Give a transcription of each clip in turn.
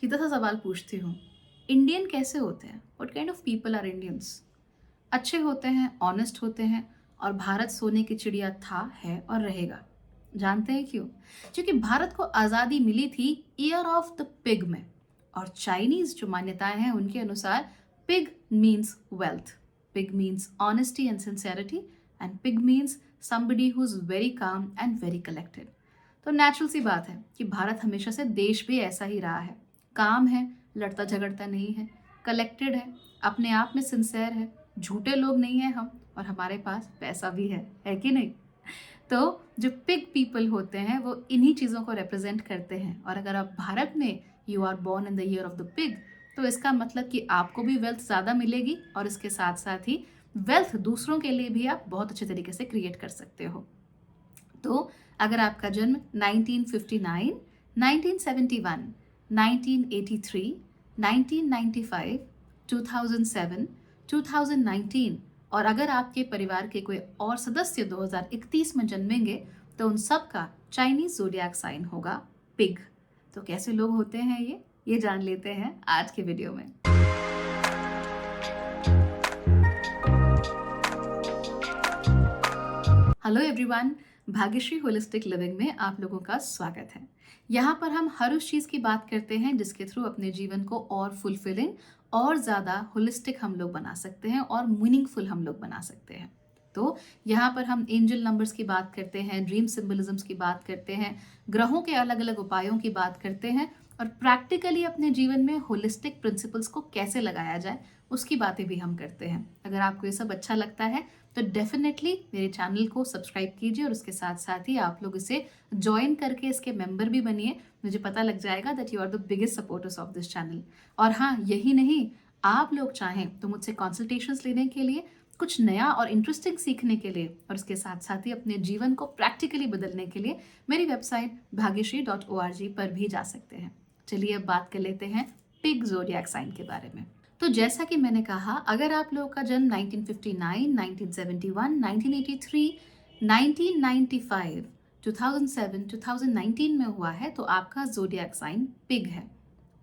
सीधा सा सवाल पूछती हूँ, इंडियन कैसे होते हैं? What kind of people are Indians? अच्छे होते हैं, ऑनेस्ट होते हैं और भारत सोने की चिड़िया था, है और रहेगा। जानते हैं क्यों? क्योंकि भारत को आज़ादी मिली थी ईयर ऑफ द पिग में। और चाइनीज जो मान्यताएं हैं उनके अनुसार pig means wealth, pig means honesty and sincerity and pig means somebody who's very calm and very collected। तो नेचुरल सी बात है कि भारत हमेशा से देश भी ऐसा ही रहा है। काम है, लड़ता झगड़ता नहीं है, कलेक्टेड है, अपने आप में सिंसेयर है, झूठे लोग नहीं हैं हम, और हमारे पास पैसा भी है कि नहीं? तो जो पिग पीपल होते हैं वो इन्हीं चीज़ों को रिप्रेजेंट करते हैं। और अगर आप भारत में you are born in the year of the pig, तो इसका मतलब कि आपको भी वेल्थ ज़्यादा मिलेगी और इसके साथ साथ ही वेल्थ दूसरों के लिए भी आप बहुत अच्छे तरीके से क्रिएट कर सकते हो। तो अगर आपका जन्म 1959, 1971, 1983, 1995, 2007, 2019 और अगर आपके परिवार के कोई और सदस्य 2031 में जन्मेंगे तो उन सब का चाइनीज ज़ोडिएक साइन होगा पिग। तो कैसे लोग होते हैं ये जान लेते हैं आज के वीडियो में। Hello everyone, Bhagyashree holistic living में आप लोगों का स्वागत है। यहाँ पर हम हर उस चीज़ की बात करते हैं जिसके थ्रू अपने जीवन को और फुलफिलिंग और ज़्यादा होलिस्टिक हम लोग बना सकते हैं और मीनिंगफुल हम लोग बना सकते हैं। तो यहाँ पर हम एंजल नंबर्स की बात करते हैं, ड्रीम सिंबलिज्म्स की बात करते हैं, ग्रहों के अलग अलग उपायों की बात करते हैं और प्रैक्टिकली अपने जीवन में होलिस्टिक प्रिंसिपल्स को कैसे लगाया जाए उसकी बातें भी हम करते हैं। अगर आपको ये सब अच्छा लगता है तो डेफिनेटली मेरे चैनल को सब्सक्राइब कीजिए और उसके साथ साथ ही आप लोग इसे ज्वाइन करके इसके मेंबर भी बनिए। मुझे पता लग जाएगा that you are the biggest supporters of this channel. और हाँ, यही नहीं, आप लोग चाहें तो मुझसे कंसल्टेशंस लेने के लिए, कुछ नया और इंटरेस्टिंग सीखने के लिए और उसके साथ साथ ही अपने जीवन को प्रैक्टिकली बदलने के लिए मेरी वेबसाइट भाग्यश्री.org पर भी जा सकते हैं। चलिए अब बात कर लेते हैं पिग ज़ोडिएक साइन के बारे में। तो जैसा कि मैंने कहा, अगर आप लोगों का जन्म 1959, 1971, 1983, 1995, 2007, 2019 में हुआ है तो आपका ज़ोडिएक साइन पिग है।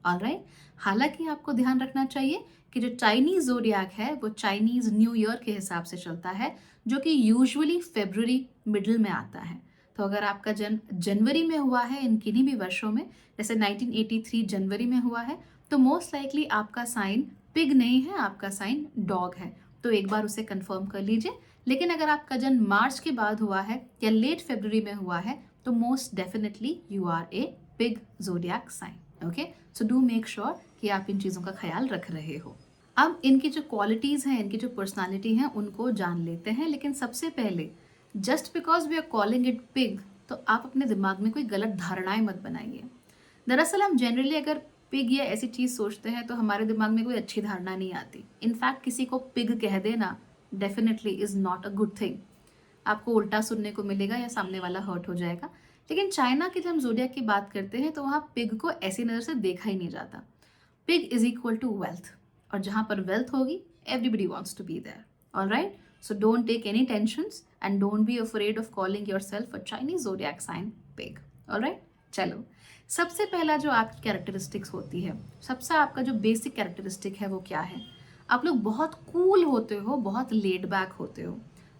ऑलराइट। हालांकि आपको ध्यान रखना चाहिए कि जो चाइनीज ज़ोडिएक है वो चाइनीज न्यू ईयर के हिसाब से चलता है, जो कि यूजुअली फरवरी मिडिल में आता है। तो अगर आपका जन्म जनवरी में हुआ है इन किन्हीं भी वर्षों में, जैसे 1983 जनवरी में हुआ है, तो मोस्ट लाइकली आपका साइन पिग नहीं है, आपका साइन डॉग है। तो एक बार उसे कंफर्म कर लीजिए। लेकिन अगर आपका जन्म मार्च के बाद हुआ है या लेट फरवरी में हुआ है तो most definitely you are a pig zodiac sign. Okay, so do make sure कि आप इन चीज़ों का ख्याल रख रहे हो। अब इनकी जो क्वालिटीज़ हैं, इनकी जो पर्सनालिटी हैं, उनको जान लेते हैं। लेकिन सबसे पहले, just because we are calling it pig, तो आप अपने दिमाग में कोई गलत धारणाएं मत बनाइए। दरअसल हम जनरली अगर पिग या ऐसी चीज़ सोचते हैं तो हमारे दिमाग में कोई अच्छी धारणा नहीं आती। इनफैक्ट किसी को पिग कह देना definitely is not a good thing. आपको उल्टा सुनने को मिलेगा या सामने वाला हर्ट हो जाएगा। लेकिन चाइना की जब हम ज़ोडिएक की बात करते हैं तो वहाँ पिग को ऐसी नज़र से देखा ही नहीं जाता। Pig is equal to wealth, और जहाँ पर वेल्थ होगी everybody wants to be there. Alright, so don't take any tensions and don't be afraid of calling yourself a Chinese zodiac sign pig. Alright, चलो सबसे पहला जो आपकी कैरेक्टरिस्टिक्स होती है, सबसे आपका जो बेसिक कैरेक्टरिस्टिक है वो क्या है? आप लोग बहुत कूल होते हो, बहुत लेड बैक होते हो।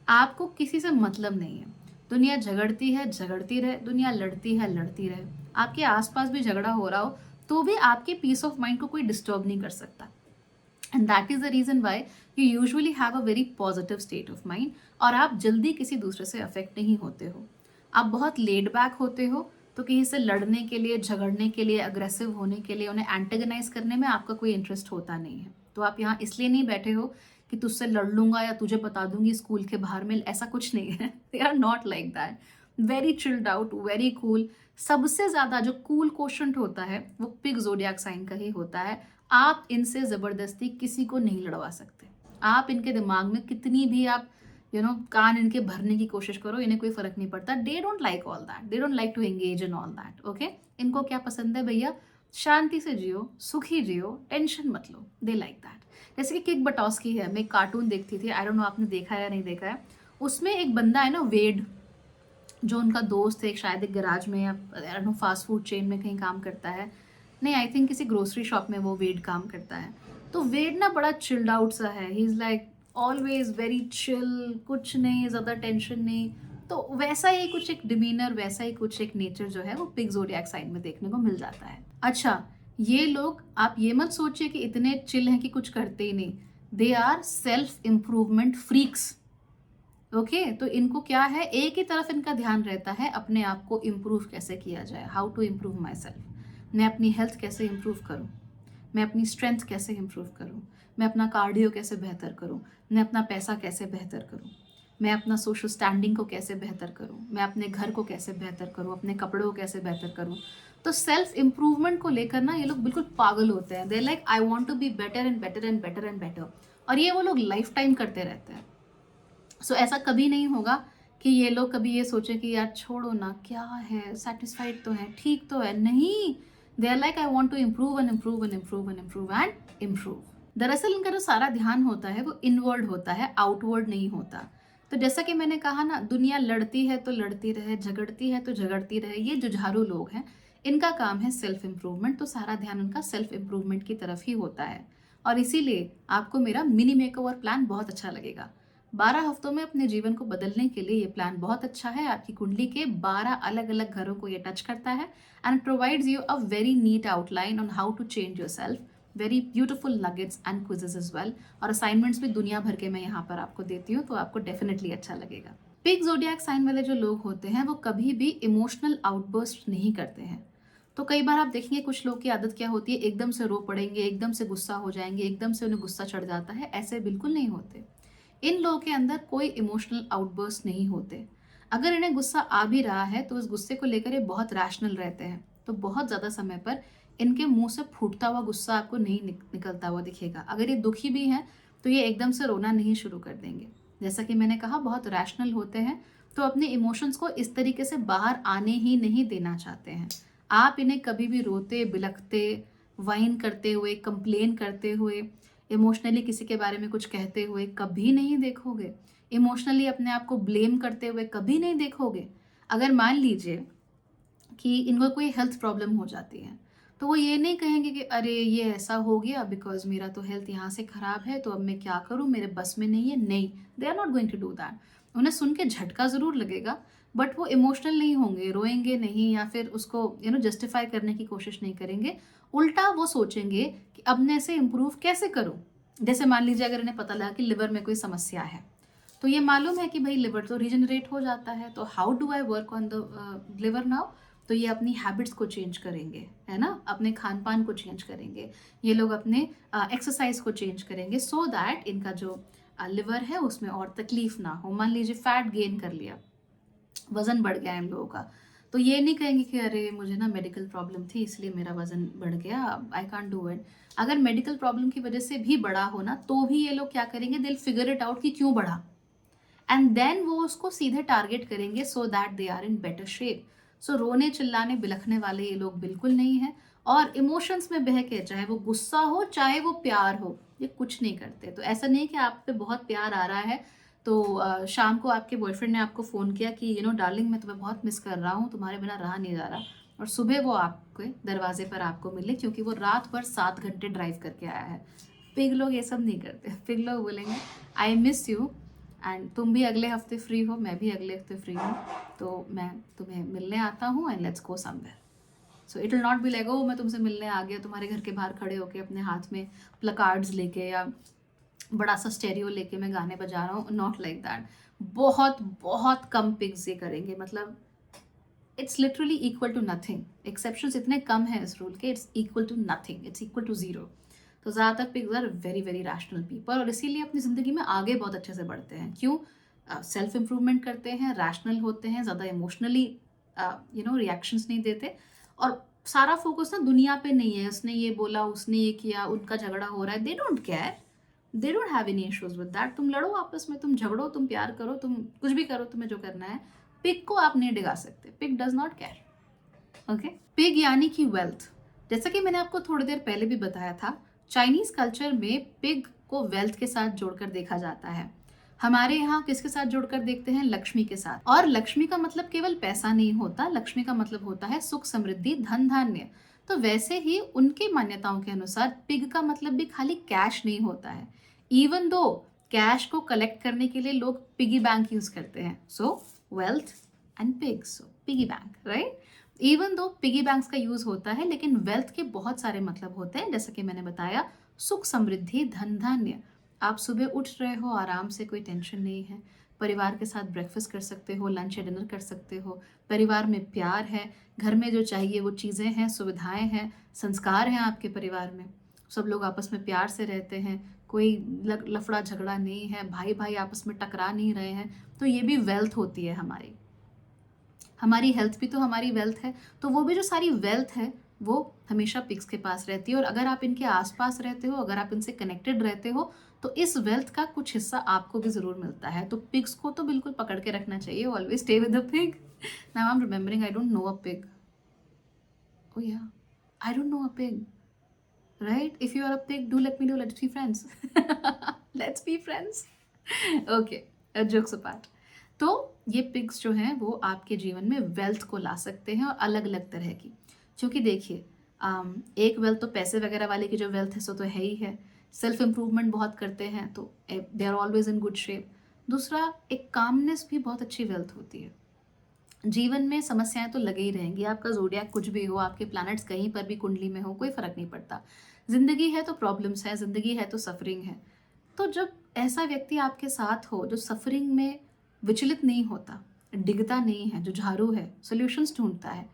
आपको किसी से मतलब नहीं है। दुनिया झगड़ती है, झगड़ती रहे, दुनिया लड़ती है, लड़ती रहे। आपके आसपास भी झगड़ा हो रहा हो तो भी आपके पीस ऑफ माइंड को कोई डिस्टर्ब नहीं कर सकता। And that is the reason why you usually have a very positive state of mind, और आप जल्दी किसी दूसरे से अफेक्ट नहीं होते हो। आप बहुत लेड बैक होते हो, तो किसी से लड़ने के लिए, झगड़ने के लिए, अग्रेसिव होने के लिए, उन्हें एंटेगनाइज करने में आपका कोई इंटरेस्ट होता नहीं है। तो आप यहाँ इसलिए नहीं बैठे हो कि तुझसे लड़ लूंगा या तुझे बता दूंगी स्कूल के बाहर में, ऐसा कुछ नहीं है। They are not like that. Very chilled out, very cool. सबसे ज्यादा जो कूल कोशंट होता है वो पिग ज़ोडिएक साइन का ही होता है। आप इनसे जबरदस्ती किसी को नहीं लड़वा सकते। आप इनके दिमाग में कितनी भी आप कान इनके भरने की कोशिश करो, इन्हें कोई फर्क नहीं पड़ता। They don't like all that, they don't like to engage in all that. Okay, इनको क्या पसंद है भैया? शांति से जियो, सुखी जियो, टेंशन मत लो। They like that. जैसे कि किक बटॉस्की है, मैं एक कार्टून देखती थी, आई डोंट नो आपने देखा है या नहीं देखा है। उसमें एक बंदा है ना, वेड, जो उनका दोस्त है, शायद एक गैराज में या फास्ट फूड चेन में कहीं काम करता है। नहीं, आई थिंक किसी ग्रोसरी शॉप में वो वेड काम करता है। तो वेड ना बड़ा चिल्ड आउट सा है, he is like always very chill, कुछ नहीं, ज़्यादा टेंशन नहीं। तो वैसा ही कुछ एक डिमीनर, वैसा ही कुछ एक नेचर जो है वो पिग ज़ोडिएक साइन में देखने को मिल जाता है। अच्छा, ये लोग, आप ये मत सोचिए कि इतने चिल हैं कि कुछ करते ही नहीं। They are self improvement freaks. Okay, तो इनको क्या है, एक ही तरफ इनका ध्यान रहता है, अपने आप को इम्प्रूव कैसे किया जाए, how to improve myself. मैं अपनी हेल्थ कैसे इम्प्रूव करूँ, मैं अपनी स्ट्रेंथ कैसे इम्प्रूव करूँ, मैं अपना कार्डियो कैसे बेहतर करूँ, मैं अपना पैसा कैसे बेहतर करूँ, मैं अपना सोशल स्टैंडिंग को कैसे बेहतर करूँ, मैं अपने घर को कैसे बेहतर करूँ, अपने कपड़ों को कैसे बेहतर करूँ। तो सेल्फ इम्प्रूवमेंट को लेकर ना ये लोग बिल्कुल पागल होते हैं। They like I want to be better and better and better and better, और ये वो लोग लाइफ टाइम करते रहते हैं। सो ऐसा कभी नहीं होगा कि ये लोग कभी ये सोचे कि यार छोड़ो ना, क्या है, सेटिस्फाइड तो है, ठीक तो है, नहीं। They are like I want to improve and improve and improve and improve and improve. दरअसल इनका जो सारा ध्यान होता है वो इनवर्ड होता है, आउटवर्ड नहीं होता। तो जैसा कि मैंने कहा ना, दुनिया लड़ती है तो लड़ती रहे, झगड़ती है तो झगड़ती रहे, ये जुझारू लोग हैं, इनका काम है सेल्फ इम्प्रूवमेंट। तो सारा ध्यान उनका सेल्फ इम्प्रूवमेंट की तरफ ही होता है। और इसीलिए आपको मेरा मिनी मेकओवर प्लान बहुत अच्छा लगेगा। 12 हफ्तों में अपने जीवन को बदलने के लिए ये प्लान बहुत अच्छा है। आपकी कुंडली के 12 अलग अलग घरों को ये टच करता है and provides you a very neat outline on how to change yourself, very beautiful nuggets and quizzes as well, और असाइनमेंट्स भी दुनिया भर के मैं यहाँ पर आपको देती हूँ, तो आपको डेफिनेटली अच्छा लगेगा। पिग ज़ोडिएक साइन वाले जो लोग होते हैं वो कभी भी इमोशनल आउटबर्स्ट नहीं करते हैं। तो कई बार आप देखेंगे कुछ लोग की आदत क्या होती है, एकदम से रो पड़ेंगे, एकदम से गुस्सा हो जाएंगे, एकदम से उन्हें गुस्सा चढ़ जाता है। ऐसे बिल्कुल नहीं होते। इन लोगों के अंदर कोई इमोशनल आउटबर्स्ट नहीं होते। अगर इन्हें गुस्सा आ भी रहा है तो उस गुस्से को लेकर ये बहुत रैशनल रहते हैं। तो बहुत ज़्यादा समय पर इनके मुंह से फूटता हुआ गुस्सा आपको नहीं निकलता हुआ दिखेगा। अगर ये दुखी भी हैं तो ये एकदम से रोना नहीं शुरू कर देंगे। जैसा कि मैंने कहा, बहुत रैशनल होते हैं, तो अपने इमोशंस को इस तरीके से बाहर आने ही नहीं देना चाहते हैं। आप इन्हें कभी भी रोते, बिलखते, वाइन करते हुए, कंप्लेन करते हुए, इमोशनली किसी के बारे में कुछ कहते हुए कभी नहीं देखोगे। इमोशनली अपने आप को ब्लेम करते हुए कभी नहीं देखोगे। अगर मान लीजिए कि इनको कोई हेल्थ प्रॉब्लम हो जाती है, तो वो ये नहीं कहेंगे कि अरे ये ऐसा हो गया बिकॉज मेरा तो हेल्थ यहाँ से ख़राब है, तो अब मैं क्या करूँ, मेरे बस में नहीं है। नहीं, they are not going to do that. उन्हें सुन के झटका ज़रूर लगेगा, बट वो इमोशनल नहीं होंगे, रोएंगे नहीं, या फिर उसको जस्टिफाई करने की कोशिश नहीं करेंगे। उल्टा वो सोचेंगे कि अब मैं इसे इम्प्रूव कैसे करूँ। जैसे मान लीजिए अगर इन्हें पता लगा कि लिवर में कोई समस्या है, तो ये मालूम है कि भाई लिवर तो रीजनरेट हो जाता है, तो how do I work on the liver now. तो ये अपनी हैबिट्स को चेंज करेंगे, है ना, अपने खान पान को चेंज करेंगे, ये लोग अपने एक्सरसाइज को चेंज करेंगे, सो दैट इनका जो लिवर है उसमें और तकलीफ ना हो। मान लीजिए फैट गेन कर लिया, वज़न बढ़ गया इन लोगों का, तो ये नहीं कहेंगे कि अरे मुझे ना मेडिकल प्रॉब्लम थी इसलिए मेरा वज़न बढ़ गया, आई कांट डू इट। अगर मेडिकल प्रॉब्लम की वजह से भी बढ़ा हो ना, तो भी ये लोग क्या करेंगे, they will figure it out कि क्यों बढ़ा, एंड देन वो उसको सीधे टारगेट करेंगे so that they are in better shape. So रोने चिल्लाने बिलखने वाले ये लोग बिल्कुल नहीं है, और इमोशंस में बह के, चाहे वो गुस्सा हो चाहे वो प्यार हो, ये कुछ नहीं करते। तो ऐसा नहीं कि आप पे बहुत प्यार आ रहा है तो शाम को आपके बॉयफ्रेंड ने आपको फ़ोन किया कि डार्लिंग मैं तुम्हें बहुत मिस कर रहा हूँ, तुम्हारे बिना रहा नहीं जा रहा, और सुबह वो आपके दरवाजे पर आपको मिले क्योंकि वो रात भर 7 घंटे ड्राइव करके आया है। पिग लोग ये सब नहीं करते। पिग लोग बोलेंगे आई मिस यू, एंड तुम भी अगले हफ्ते फ्री हो, मैं भी अगले हफ्ते फ्री हूँ, तो मैं तुम्हें मिलने आता हूँ, and let's go somewhere. So it will not be like oh मैं तुमसे मिलने आ गया, तुम्हारे घर के बाहर खड़े होके अपने हाथ में प्लकार्ड्स लेके या बड़ा सा स्टेरियो लेके मैं गाने बजा रहा हूँ। Not like that. बहुत बहुत कम पिग्स ये करेंगे, मतलब it's literally equal to nothing. Exceptions इतने कम है इस रूल के, it's equal to nothing, it's equal to zero. तो ज़्यादातर pigs are very very rational people, और इसीलिए अपनी ज़िंदगी में आगे बहुत अच्छे से बढ़ते हैं। क्यों? सेल्फ इम्प्रूवमेंट करते हैं, रैशनल होते हैं, ज़्यादा इमोशनली रिएक्शंस नहीं देते, और सारा फोकस ना दुनिया पे नहीं है, उसने ये बोला, उसने ये किया, उनका झगड़ा हो रहा है, they don't care, they don't have any issues with that. तुम लड़ो आपस में, तुम झगड़ो, तुम प्यार करो, तुम कुछ भी करो, तुम्हें जो करना है। पिग को आप नहीं डिगा सकते, pig does not care. Okay, pig यानी कि वेल्थ। जैसा कि मैंने आपको थोड़ी देर पहले भी बताया था, चाइनीज कल्चर में पिग को वेल्थ के साथ जोड़कर देखा जाता है। हमारे यहाँ किसके साथ जोड़कर देखते हैं? लक्ष्मी के साथ। और लक्ष्मी का मतलब केवल पैसा नहीं होता, लक्ष्मी का मतलब होता है सुख, समृद्धि, धन, धान्य। तो वैसे ही उनकी मान्यताओं के अनुसार पिग का मतलब भी खाली कैश नहीं होता है। इवन दो कैश को कलेक्ट करने के लिए लोग पिगी बैंक यूज करते हैं। सो wealth and pigs, piggy bank, right. Even though piggy banks का यूज होता है, लेकिन वेल्थ के बहुत सारे मतलब होते हैं, जैसे कि मैंने बताया, सुख समृद्धि धन धान्य। आप सुबह उठ रहे हो आराम से, कोई टेंशन नहीं है, परिवार के साथ ब्रेकफास्ट कर सकते हो, लंच या डिनर कर सकते हो, परिवार में प्यार है, घर में जो चाहिए वो चीज़ें हैं, सुविधाएं हैं, संस्कार हैं आपके परिवार में, सब लोग आपस में प्यार से रहते हैं, कोई लफड़ा झगड़ा नहीं है, भाई भाई आपस में टकरा नहीं रहे हैं। तो ये भी वेल्थ होती है हमारी। हमारी हेल्थ भी तो हमारी वेल्थ है। तो वो भी जो सारी वेल्थ है वो हमेशा पिग्स के पास रहती है, और अगर आप इनके आसपास रहते हो, अगर आप इनसे कनेक्टेड रहते हो, तो इस वेल्थ का कुछ हिस्सा आपको भी जरूर मिलता है। तो पिग्स को तो बिल्कुल पकड़ के रखना चाहिए। Always stay with the pig. Now I am remembering, I don't know a pig. Oh yeah, I don't know a pig. Right? If you are a pig, do let me know. Let's be friends. Let's be friends. Okay, jokes apart. तो ये pigs जो हैं वो आपके जीवन में wealth को ला सकते हैं, और अलग अलग तरह की। क्योंकि देखिए, एक वेल्थ तो पैसे वगैरह वाले की जो वेल्थ है सो तो है ही है। सेल्फ इम्प्रूवमेंट बहुत करते हैं तो they are always in good shape. दूसरा, एक कामनेस भी बहुत अच्छी वेल्थ होती है। जीवन में समस्याएं तो लगे ही रहेंगी, आपका ज़ोडियाक कुछ भी हो, आपके प्लैनेट्स कहीं पर भी कुंडली में हो, कोई फर्क नहीं पड़ता। जिंदगी है तो प्रॉब्लम्स है, जिंदगी है तो सफरिंग है। तो जब ऐसा व्यक्ति आपके साथ हो जो सफरिंग में विचलित नहीं होता, डिगता नहीं है, जो झाड़ू है, सोल्यूशंस ढूंढता है,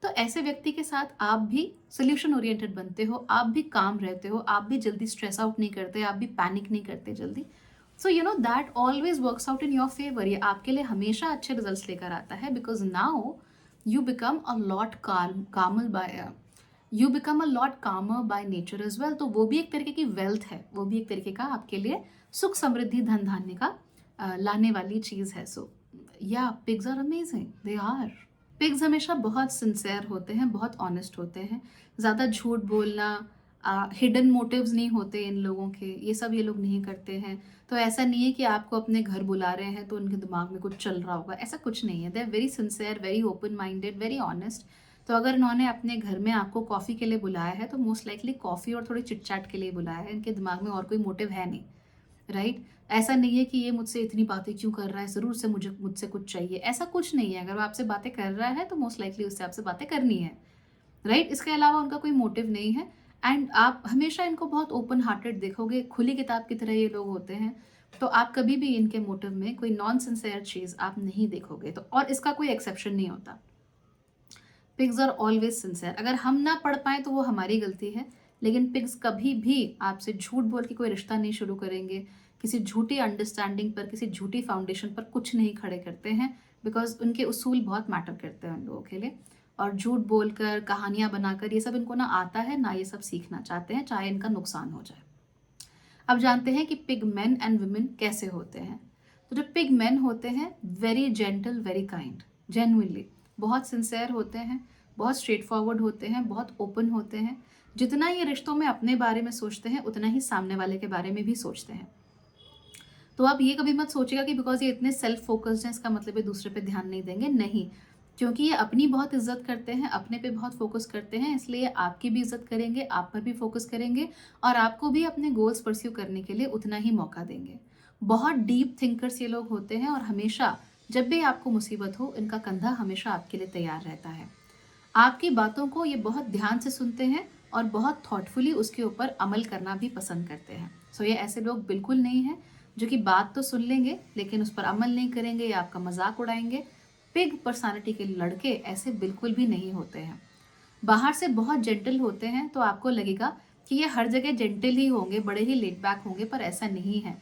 तो ऐसे व्यक्ति के साथ आप भी सोल्यूशन ओरिएंटेड बनते हो, आप भी काम रहते हो, आप भी जल्दी स्ट्रेस आउट नहीं करते, आप भी पैनिक नहीं करते जल्दी। So you know that always works out in your favour. ये आपके लिए हमेशा अच्छे रिजल्ट्स लेकर आता है, because now you become a lot calmer by you become a lot calmer by nature as well. तो वो भी एक तरीके की वेल्थ है, वो भी एक तरीके का आपके लिए सुख समृद्धि धन धान्य का लाने वाली चीज़ है। So yeah pigs are amazing, they are. Pigs हमेशा बहुत सिंसेयर होते हैं, बहुत ऑनेस्ट होते हैं, ज़्यादा झूठ बोलना, हिडन मोटिव्स नहीं होते इन लोगों के, ये सब ये लोग नहीं करते हैं। तो ऐसा नहीं है कि आपको अपने घर बुला रहे हैं तो उनके दिमाग में कुछ चल रहा होगा, ऐसा कुछ नहीं है। They are very sincere, very open minded, very honest. तो अगर इन्होंने अपने घर में आपको कॉफ़ी के लिए बुलाया है तो मोस्ट लाइकली कॉफ़ी और थोड़ी चिट चैट के लिए बुलाया है, इनके दिमाग में और कोई मोटिव है नहीं, राइट। ऐसा नहीं है कि ये मुझसे इतनी बातें क्यों कर रहा है, ज़रूर से मुझसे कुछ चाहिए, ऐसा कुछ नहीं है। अगर वो आपसे बातें कर रहा है तो मोस्ट लाइकली उससे आपसे बातें करनी है, राइट। इसके अलावा उनका कोई मोटिव नहीं है। एंड आप हमेशा इनको बहुत ओपन हार्टेड देखोगे, खुली किताब की तरह ये लोग होते हैं। तो आप कभी भी इनके मोटिव में कोई नॉन सिंसेयर चीज़ आप नहीं देखोगे। तो और इसका कोई एक्सेप्शन नहीं होता। Pigs are always sincere. अगर हम ना पढ़ पाए तो वो हमारी गलती है, लेकिन पिग्स कभी भी आपसे झूठ बोल के कोई रिश्ता नहीं शुरू करेंगे, किसी झूठी अंडरस्टैंडिंग पर, किसी झूठी फाउंडेशन पर कुछ नहीं खड़े करते हैं, बिकॉज उनके उसूल बहुत मैटर करते हैं उन लोगों के लिए। और झूठ बोलकर, कहानियाँ बनाकर, ये सब इनको ना आता है, ना ये सब सीखना चाहते हैं, चाहे इनका नुकसान हो जाए। अब जानते हैं कि पिग मैन एंड वुमेन कैसे होते हैं। तो जो पिग मैन होते हैं, very gentle, very kind, genuinely बहुत सिंसेयर होते हैं, बहुत स्ट्रेट फॉरवर्ड होते हैं, बहुत ओपन होते हैं। जितना ये रिश्तों में अपने बारे में सोचते हैं, उतना ही सामने वाले के बारे में भी सोचते हैं। तो आप ये कभी मत सोचिएगा कि बिकॉज ये इतने सेल्फ फोकस्ड हैं इसका मतलब ये दूसरे पे ध्यान नहीं देंगे, नहीं। क्योंकि ये अपनी बहुत इज्जत करते हैं, अपने पे बहुत फोकस करते हैं, इसलिए आपकी भी इज्जत करेंगे, आप पर भी फोकस करेंगे, और आपको भी अपने गोल्स परस्यू करने के लिए उतना ही मौका देंगे। बहुत डीप थिंकर्स ये लोग होते हैं, और हमेशा जब भी आपको मुसीबत हो, इनका कंधा हमेशा आपके लिए तैयार रहता है। आपकी बातों को ये बहुत ध्यान से सुनते हैं, और बहुत थॉटफुली उसके ऊपर अमल करना भी पसंद करते हैं। सो ये ऐसे लोग बिल्कुल नहीं हैं जो कि बात तो सुन लेंगे लेकिन उस पर अमल नहीं करेंगे या आपका मजाक उड़ाएंगे। पिग पर्सनालिटी के लड़के ऐसे बिल्कुल भी नहीं होते हैं। बाहर से बहुत जेंटल होते हैं, तो आपको लगेगा कि ये हर जगह जेंटल ही होंगे, बड़े ही लेड बैक होंगे, पर ऐसा नहीं है।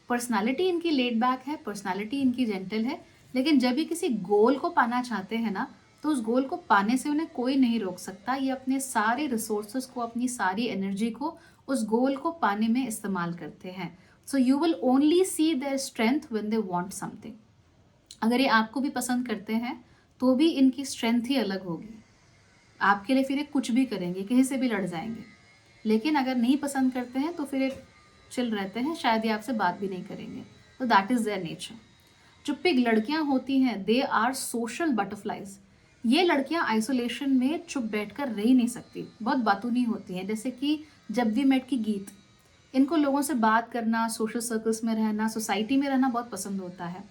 पर्सनालिटी इनकी लेड बैक है, पर्सनालिटी इनकी जेंटल है, लेकिन जब ये किसी गोल को पाना चाहते हैं ना, तो उस गोल को पाने से उन्हें कोई नहीं रोक सकता। ये अपने सारे रिसोर्सेज को, अपनी सारी एनर्जी को उस गोल को पाने में इस्तेमाल करते हैं। So you will only see their strength when they want something. अगर ये आपको भी पसंद करते हैं तो भी इनकी स्ट्रेंथ ही अलग होगी। आपके लिए फिर ये कुछ भी करेंगे, किसी से भी लड़ जाएंगे। लेकिन अगर नहीं पसंद करते हैं तो फिर ये चिल रहते हैं, शायद ये आपसे बात भी नहीं करेंगे। तो दैट इज़ देयर नेचर। जो पिग लड़कियां होती हैं, दे आर सोशल बटरफ्लाइज। ये लड़कियां आइसोलेशन में चुप बैठकर रह ही नहीं सकती, बहुत बातूनी होती हैं। जैसे कि जब वी मेट की गीत, इनको लोगों से बात करना, सोशल सर्कल्स में रहना, सोसाइटी में रहना बहुत पसंद होता है।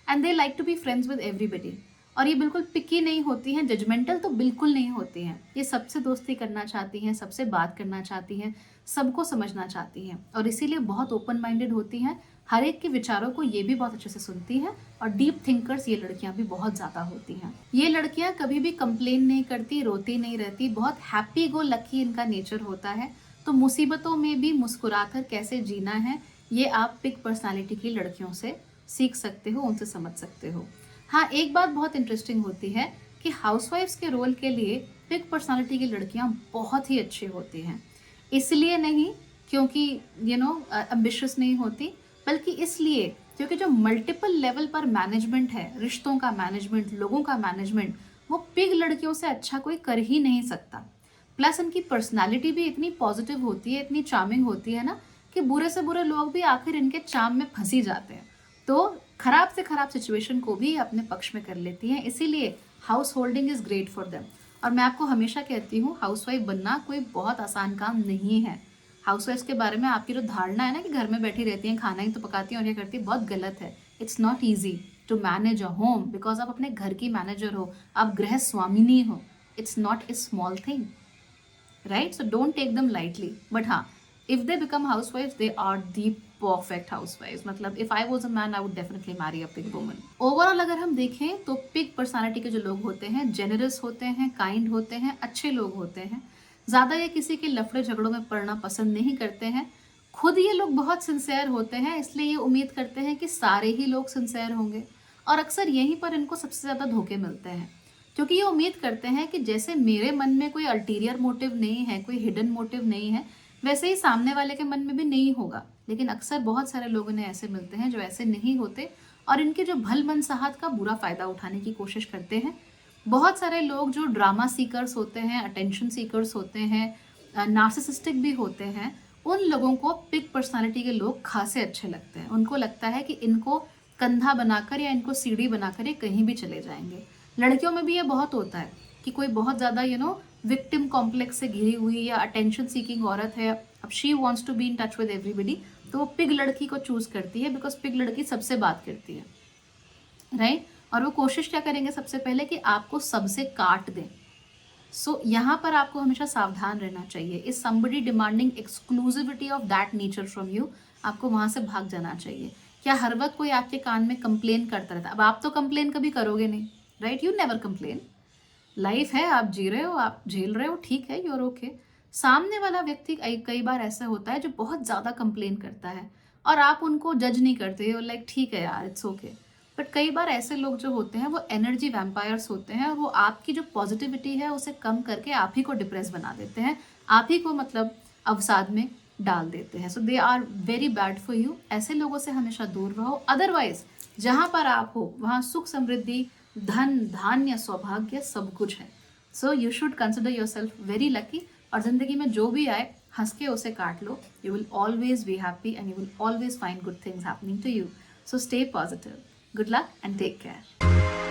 And they like to be friends with everybody. और ये बिल्कुल पिकी नहीं होती हैं, जजमेंटल तो बिल्कुल नहीं होती हैं। ये सबसे दोस्ती करना चाहती हैं, सबसे बात करना चाहती हैं, सबको समझना चाहती हैं, और इसीलिए बहुत ओपन माइंडेड होती हैं। हर एक के विचारों को ये भी बहुत अच्छे से सुनती हैं। और डीप थिंकर्स ये लड़कियां भी बहुत ज़्यादा होती हैं। ये लड़कियां कभी भी कंप्लेन नहीं करती, रोती नहीं रहती, बहुत हैप्पी गो लकी इनका नेचर होता है। तो मुसीबतों में भी मुस्कुराकर कैसे जीना है, ये आप पिक पर्सनालिटी की लड़कियों से सीख सकते हो, उनसे समझ सकते हो। हाँ, एक बात बहुत इंटरेस्टिंग होती है कि हाउसवाइफ्स के रोल के लिए पिक पर्सनालिटी की लड़कियां बहुत ही अच्छी होती हैं। इसलिए नहीं क्योंकि एम्बिशियस नहीं होती, बल्कि इसलिए क्योंकि जो मल्टीपल लेवल पर मैनेजमेंट है, रिश्तों का मैनेजमेंट, लोगों का मैनेजमेंट, वो पिग लड़कियों से अच्छा कोई कर ही नहीं सकता। प्लस इनकी पर्सनालिटी भी इतनी पॉजिटिव होती है, इतनी चार्मिंग होती है ना, कि बुरे से बुरे लोग भी आखिर इनके चार्म में फंसी जाते हैं। तो खराब से खराब सिचुएशन को भी अपने पक्ष में कर लेती हैं। इसीलिए house holding is great for them. और मैं आपको हमेशा कहती हूँ, हाउसवाइफ बनना कोई बहुत आसान काम नहीं है। हाउसवाइफ के बारे में आपकी जो धारणा है ना कि घर में बैठी रहती हैं, खाना ही तो पकाती हैं और ये करती हैं, बहुत गलत है। It's not easy to manage a home, because आप अपने घर की मैनेजर हो, आप गृह स्वामिनी हो। It's not a small thing, right? So don't take them lightly. But हाँ, if they become housewives, they are the perfect housewives. मतलब if I was a man, I would definitely marry a pig woman. Overall अगर हम देखें तो pig personality के जो लोग होते हैं, generous होते हैं, kind होते हैं, अच्छे लोग होते हैं। ज़्यादा ये किसी के लफड़े झगड़ों में पड़ना पसंद नहीं करते हैं। खुद ये लोग बहुत सिंसेयर होते हैं, इसलिए ये उम्मीद करते हैं कि सारे ही लोग सिंसेयर होंगे। और अक्सर यहीं पर इनको सबसे ज़्यादा धोखे मिलते हैं, क्योंकि ये उम्मीद करते हैं कि जैसे मेरे मन में कोई अल्टीरियर मोटिव नहीं है, कोई हिडन मोटिव नहीं है, वैसे ही सामने वाले के मन में भी नहीं होगा। लेकिन अक्सर बहुत सारे लोग इन्हें ऐसे मिलते हैं जो ऐसे नहीं होते, और इनके जो भल मनसाहत का बुरा फायदा उठाने की कोशिश करते हैं। बहुत सारे लोग जो ड्रामा सीकर्स होते हैं, अटेंशन सीकर्स होते हैं, नार्सिसिस्टिक भी होते हैं, उन लोगों को पिक पर्सनालिटी के लोग खासे अच्छे लगते हैं। उनको लगता है कि इनको कंधा बनाकर या इनको सीढ़ी बनाकर ये कहीं भी चले जाएंगे। लड़कियों में भी ये बहुत होता है कि कोई बहुत ज़्यादा विक्टिम कॉम्प्लेक्स से घिरी हुई या अटेंशन सीकिंग औरत है, अब she wants to be in touch with everybody, तो वो पिग लड़की को चूज करती है, बिकॉज पिग लड़की सबसे बात करती है, राइट? और वो कोशिश क्या करेंगे सबसे पहले कि आपको सबसे काट दें। सो यहाँ पर आपको हमेशा सावधान रहना चाहिए। Is somebody demanding exclusivity of that nature from you, आपको वहाँ से भाग जाना चाहिए। क्या हर वक्त कोई आपके कान में कंप्लेन करता रहता है? अब आप तो कंप्लेन कभी करोगे नहीं, right? You never complain. Life है, आप जी रहे हो, आप झेल रहे हो, ठीक है, यूर ओके। सामने वाला व्यक्ति कई बार ऐसा होता है जो बहुत ज़्यादा कंप्लेन करता है, और आप उनको जज नहीं करते हो, लाइक ठीक है यार, इट्स ओके। बट कई बार ऐसे लोग जो होते हैं वो एनर्जी वैम्पायर्स होते हैं, और वो आपकी जो पॉजिटिविटी है उसे कम करके आप ही को डिप्रेस बना देते हैं, आप ही को मतलब अवसाद में डाल देते हैं। So they are very bad for you. ऐसे लोगों से हमेशा दूर रहो। अदरवाइज जहाँ पर आप हो वहाँ सुख समृद्धि, धन धान्य, सौभाग्य सब कुछ है। So you should consider your self very lucky, और जिंदगी में जो भी आए हंस के उसे काट लो। You will always be happy and you will always find good things happening to you. So stay positive. Good luck and take care.